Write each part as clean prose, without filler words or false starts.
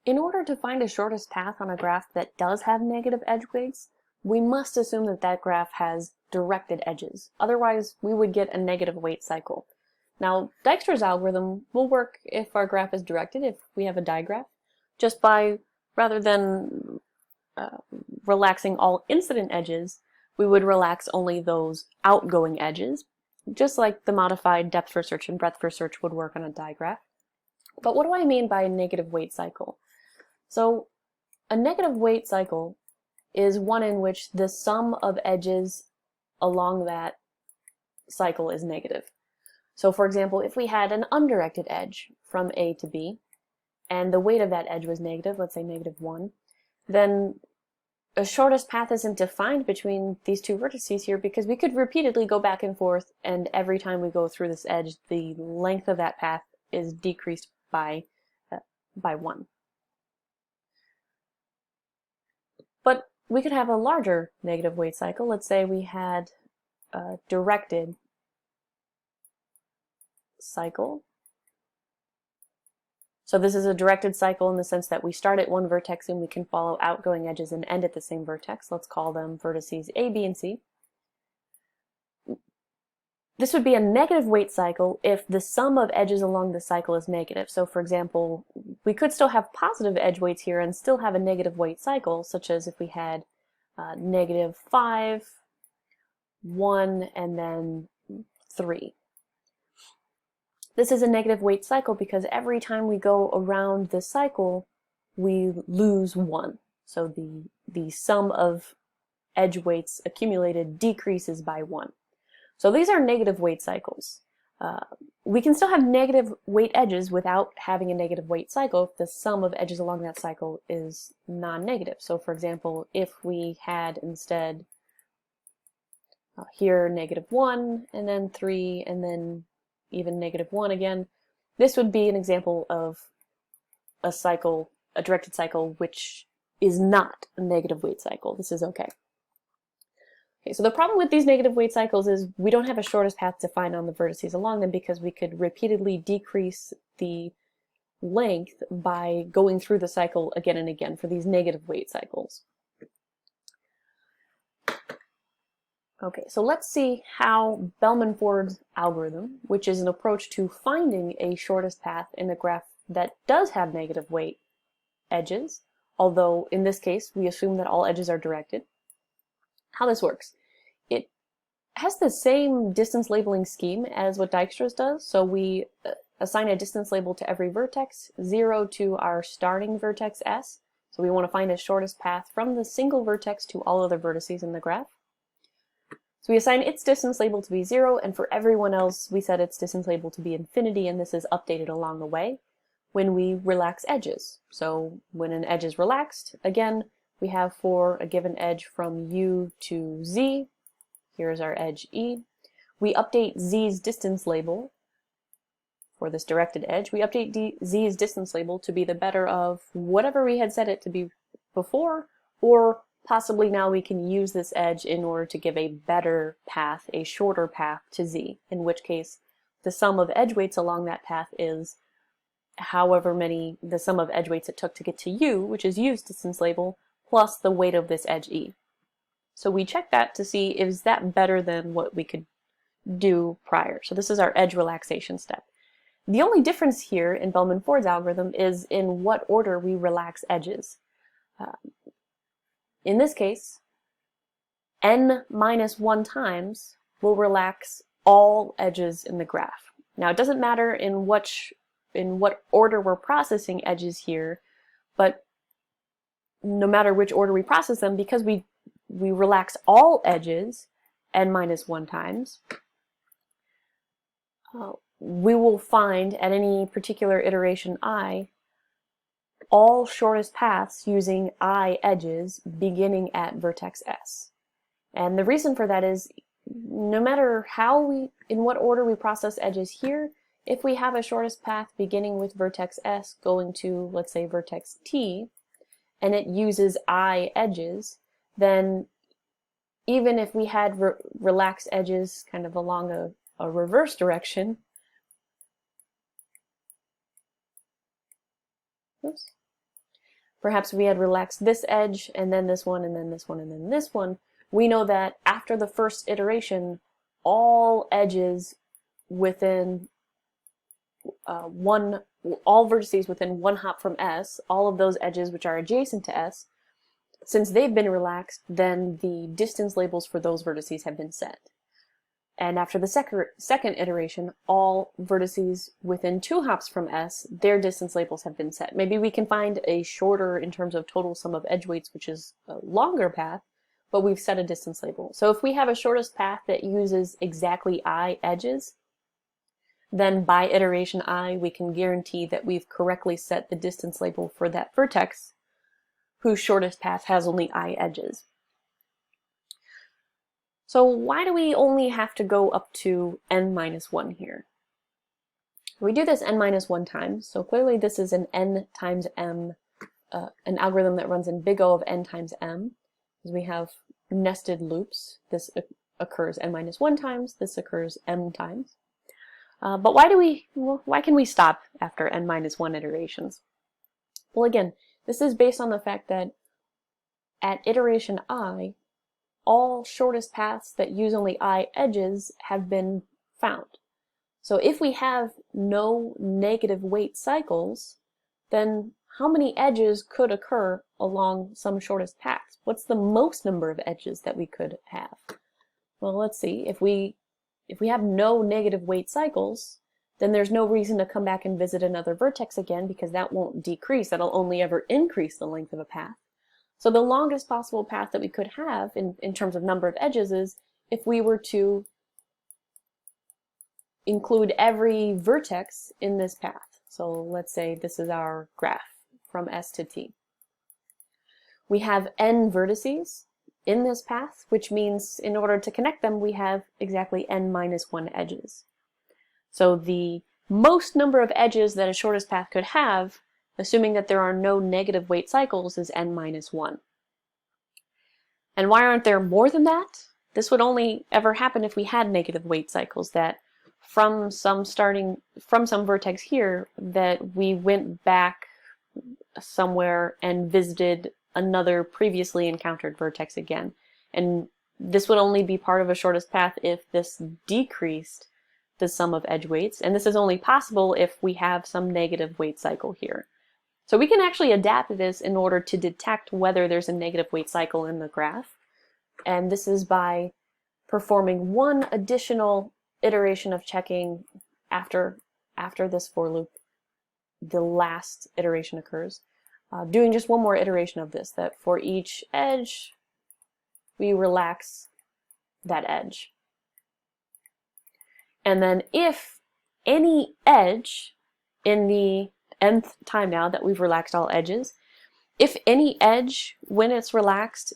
In order to find a shortest path on a graph that does have negative edge weights, we must assume that that graph has directed edges. Otherwise, we would get a negative weight cycle. Now, Dijkstra's algorithm will work if our graph is directed, if we have a digraph, just by, rather than relaxing all incident edges, we would relax only those outgoing edges, just like the modified depth first search and breadth first search would work on a digraph. But what do I mean by a negative weight cycle? So a negative weight cycle is one in which the sum of edges along that cycle is negative. So for example, if we had an undirected edge from A to B, and the weight of that edge was negative, let's say -1, then a shortest path isn't defined between these two vertices here because we could repeatedly go back and forth, and every time we go through this edge, the length of that path is decreased by 1. But we could have a larger negative weight cycle. Let's say we had a directed cycle. So this is a directed cycle in the sense that we start at one vertex and we can follow outgoing edges and end at the same vertex. Let's call them vertices A, B, and C. This would be a negative weight cycle if the sum of edges along the cycle is negative. So for example, we could still have positive edge weights here and still have a negative weight cycle, such as if we had -5, 1, and then 3. This is a negative weight cycle because every time we go around this cycle, we lose 1. So the sum of edge weights accumulated decreases by 1. So these are negative weight cycles. We can still have negative weight edges without having a negative weight cycle if the sum of edges along that cycle is non-negative. So for example, if we had instead here -1 and then 3 and then even -1 again, this would be an example of a cycle, a directed cycle, which is not a negative weight cycle. This is okay. Okay, so the problem with these negative weight cycles is we don't have a shortest path defined on the vertices along them because we could repeatedly decrease the length by going through the cycle again and again for these negative weight cycles. Okay, so let's see how Bellman-Ford's algorithm, which is an approach to finding a shortest path in a graph that does have negative weight edges, although in this case we assume that all edges are directed, how this works. It has the same distance labeling scheme as what Dijkstra's does, so we assign a distance label to every vertex, 0 to our starting vertex S, so we want to find a shortest path from the single vertex to all other vertices in the graph. So we assign its distance label to be 0, and for everyone else we set its distance label to be infinity, and this is updated along the way when we relax edges. So when an edge is relaxed, again, we have for a given edge from U to Z, here's our edge E, we update Z's distance label for this directed edge. We update Z's distance label to be the better of whatever we had set it to be before, or possibly now we can use this edge in order to give a better path, a shorter path to Z, in which case the sum of edge weights along that path is however many, the sum of edge weights it took to get to U, which is U's distance label, plus the weight of this edge E. So we check that to see is that better than what we could do prior. So this is our edge relaxation step. The only difference here in Bellman-Ford's algorithm is in what order we relax edges. In this case, n-1 times will relax all edges in the graph. Now it doesn't matter in what order we're processing edges here, but no matter which order we process them, because we relax all edges n-1 times, we will find at any particular iteration I all shortest paths using I edges beginning at vertex S. And the reason for that is no matter in what order we process edges here, if we have a shortest path beginning with vertex S going to, let's say, vertex T, and it uses I edges, then even if we had relaxed edges kind of along a reverse direction, oops, perhaps we had relaxed this edge, and then this one, and then this one, and then this one, we know that after the first iteration, all edges within all vertices within one hop from S, all of those edges which are adjacent to S, since they've been relaxed, then the distance labels for those vertices have been set. And after the second iteration, all vertices within 2 hops from S, their distance labels have been set. Maybe we can find a shorter, in terms of total sum of edge weights, which is a longer path, but we've set a distance label. So if we have a shortest path that uses exactly I edges, then by iteration I, we can guarantee that we've correctly set the distance label for that vertex whose shortest path has only I edges. So why do we only have to go up to n minus 1 here? We do this n minus 1 times, so clearly this is an n times m, an algorithm that runs in big O of n times m, because we have nested loops. This occurs n minus 1 times, this occurs m times. But why can we stop after n minus 1 iterations? Well, again, this is based on the fact that at iteration I, all shortest paths that use only I edges have been found. So if we have no negative weight cycles, then how many edges could occur along some shortest paths? What's the most number of edges that we could have? Well, let's see. If we have no negative weight cycles, then there's no reason to come back and visit another vertex again, because that won't decrease. That'll only ever increase the length of a path. So the longest possible path that we could have in terms of number of edges is if we were to include every vertex in this path. So let's say this is our graph from S to T. We have n vertices in this path, which means in order to connect them, we have exactly n minus 1 edges. So the most number of edges that a shortest path could have, assuming that there are no negative weight cycles, is n minus 1. And why aren't there more than that? This would only ever happen if we had negative weight cycles, that from some vertex here, that we went back somewhere and visited another previously encountered vertex again. And this would only be part of a shortest path if this decreased the sum of edge weights, and this is only possible if we have some negative weight cycle here. So we can actually adapt this in order to detect whether there's a negative weight cycle in the graph, and this is by performing one additional iteration of checking after this for loop, the last iteration occurs. Doing just one more iteration of this, that for each edge, we relax that edge. And then if any edge in the nth time now that we've relaxed all edges, if any edge, when it's relaxed,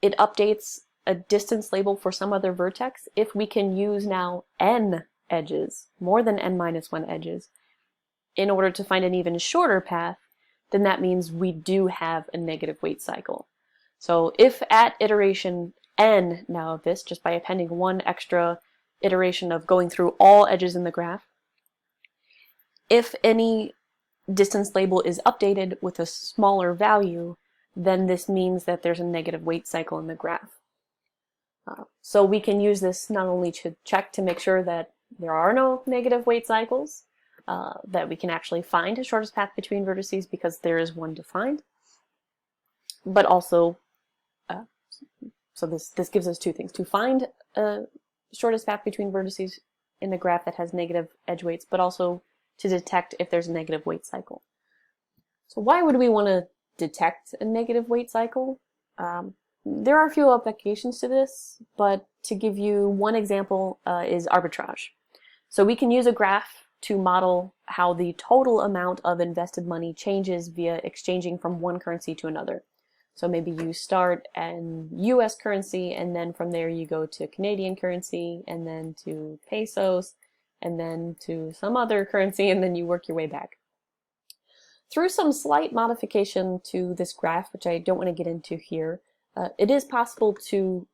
it updates a distance label for some other vertex, if we can use now n edges, more than n minus 1 edges, in order to find an even shorter path, then that means we do have a negative weight cycle. So if at iteration n now of this, just by appending one extra iteration of going through all edges in the graph, if any distance label is updated with a smaller value, then this means that there's a negative weight cycle in the graph. So we can use this not only to check to make sure that there are no negative weight cycles, that we can actually find a shortest path between vertices because there is one defined, but also, so this gives us two things: to find a shortest path between vertices in a graph that has negative edge weights, but also to detect if there's a negative weight cycle. So why would we want to detect a negative weight cycle? There are a few applications to this, but to give you one example is arbitrage. So we can use a graph to model how the total amount of invested money changes via exchanging from one currency to another. So maybe you start in US currency, and then from there you go to Canadian currency, and then to pesos, and then to some other currency, and then you work your way back. Through some slight modification to this graph, which I don't want to get into here, it is possible to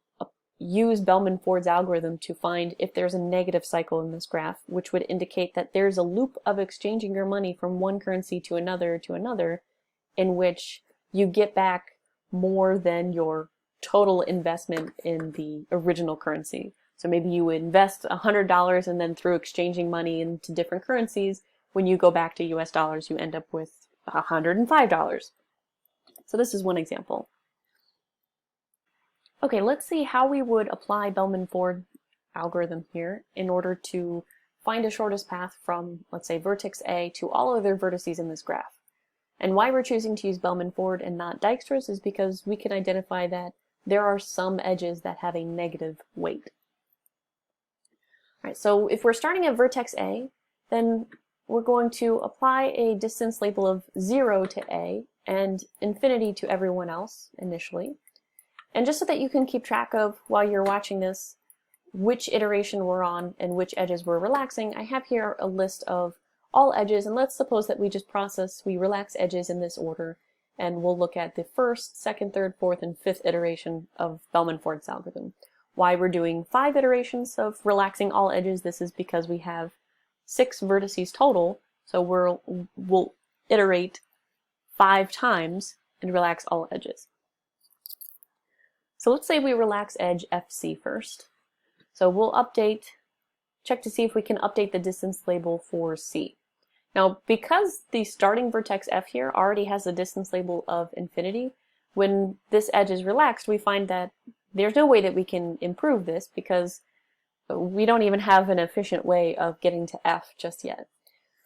use Bellman-Ford's algorithm to find if there's a negative cycle in this graph, which would indicate that there's a loop of exchanging your money from one currency to another, in which you get back more than your total investment in the original currency. So maybe you invest $100 and then through exchanging money into different currencies, when you go back to US dollars, you end up with $105. So this is one example. Okay, let's see how we would apply Bellman-Ford algorithm here in order to find the shortest path from, let's say, vertex A to all other vertices in this graph. And why we're choosing to use Bellman-Ford and not Dijkstra's is because we can identify that there are some edges that have a negative weight. All right, so if we're starting at vertex A, then we're going to apply a distance label of 0 to A and infinity to everyone else initially. And just so that you can keep track of, while you're watching this, which iteration we're on and which edges we're relaxing, I have here a list of all edges, and let's suppose that we relax edges in this order, and we'll look at the first, second, third, fourth, and fifth iteration of Bellman-Ford's algorithm. Why we're doing 5 iterations of relaxing all edges, this is because we have 6 vertices total, so we'll iterate 5 times and relax all edges. So let's say we relax edge FC first. So we'll check to see if we can update the distance label for C. Now, because the starting vertex F here already has a distance label of infinity, when this edge is relaxed, we find that there's no way that we can improve this because we don't even have an efficient way of getting to F just yet.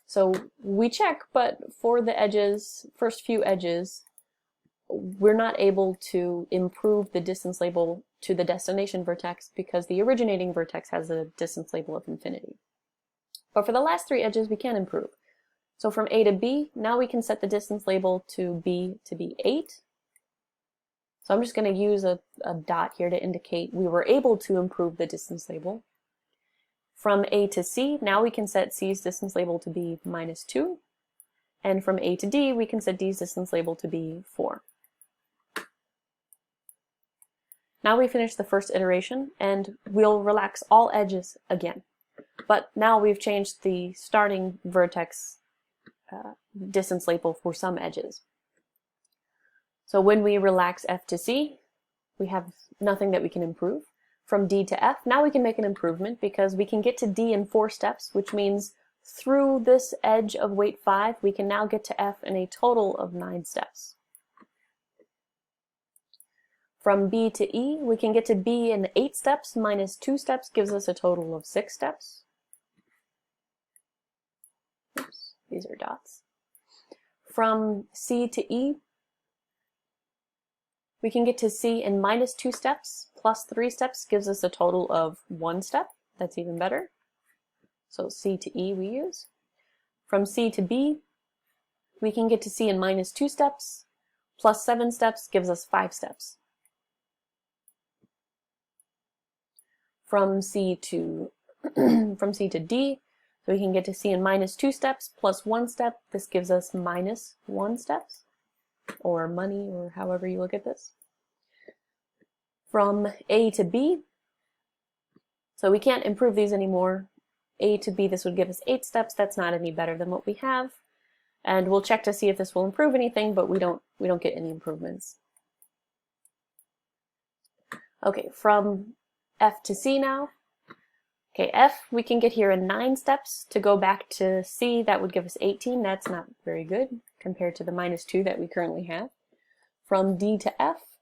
So we check, but for the edges, first few edges, we're not able to improve the distance label to the destination vertex because the originating vertex has a distance label of infinity. But for the last 3 edges, we can improve. So from A to B, now we can set the distance label to be 8. So I'm just going to use a dot here to indicate we were able to improve the distance label. From A to C, now we can set C's distance label to be -2. And from A to D, we can set D's distance label to be 4. Now we finish the first iteration, and we'll relax all edges again. But now we've changed the starting vertex distance label for some edges. So when we relax F to C, we have nothing that we can improve. From D to F, now we can make an improvement because we can get to D in 4 steps, which means through this edge of weight 5, we can now get to F in a total of 9 steps. From B to E, we can get to B in 8 steps minus 2 steps gives us a total of 6 steps. Oops, these are dots. From C to E, we can get to C in -2 steps plus 3 steps gives us a total of 1 step. That's even better. So C to E we use. From C to B, we can get to C in -2 steps plus 7 steps gives us 5 steps. From C to D, so we can get to C in -2 steps plus 1 step. This gives us -1 steps, or money, or however you look at this. From A to B, so we can't improve these anymore. A to B, this would give us 8 steps. That's not any better than what we have. And we'll check to see if this will improve anything, but we don't get any improvements. Okay, from F to C now. Okay, F, we can get here in 9 steps. To go back to C, that would give us 18. That's not very good compared to the -2 that we currently have. From D to F,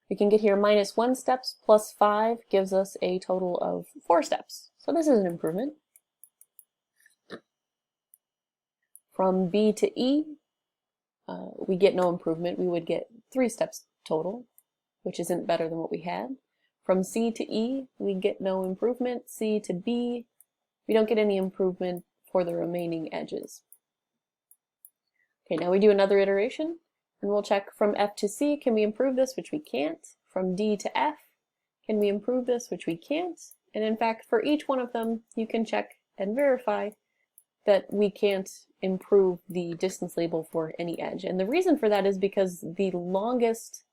we can get here -1 steps plus 5 gives us a total of 4 steps. So this is an improvement. From B to E, we get no improvement. We would get 3 steps total, which isn't better than what we had. From C to E, we get no improvement. C to B, we don't get any improvement for the remaining edges. Okay, now we do another iteration, and we'll check from F to C, can we improve this, which we can't. From D to F, can we improve this, which we can't. And in fact, for each one of them, you can check and verify that we can't improve the distance label for any edge. And the reason for that is because the longest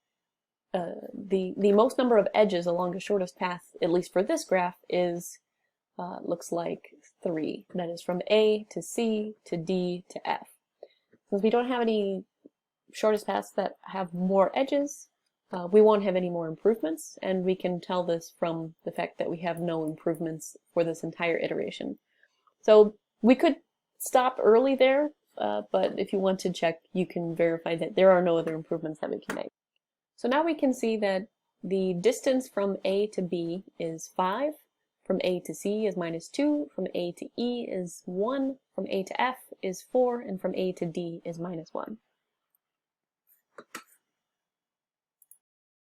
the most number of edges along the shortest path, at least for this graph, is looks like 3. That is from A to C to D to F. Since we don't have any shortest paths that have more edges, we won't have any more improvements, and we can tell this from the fact that we have no improvements for this entire iteration. So we could stop early there, but if you want to check, you can verify that there are no other improvements that we can make. So now we can see that the distance from A to B is 5, from A to C is -2, from A to E is 1, from A to F is 4, and from A to D is -1.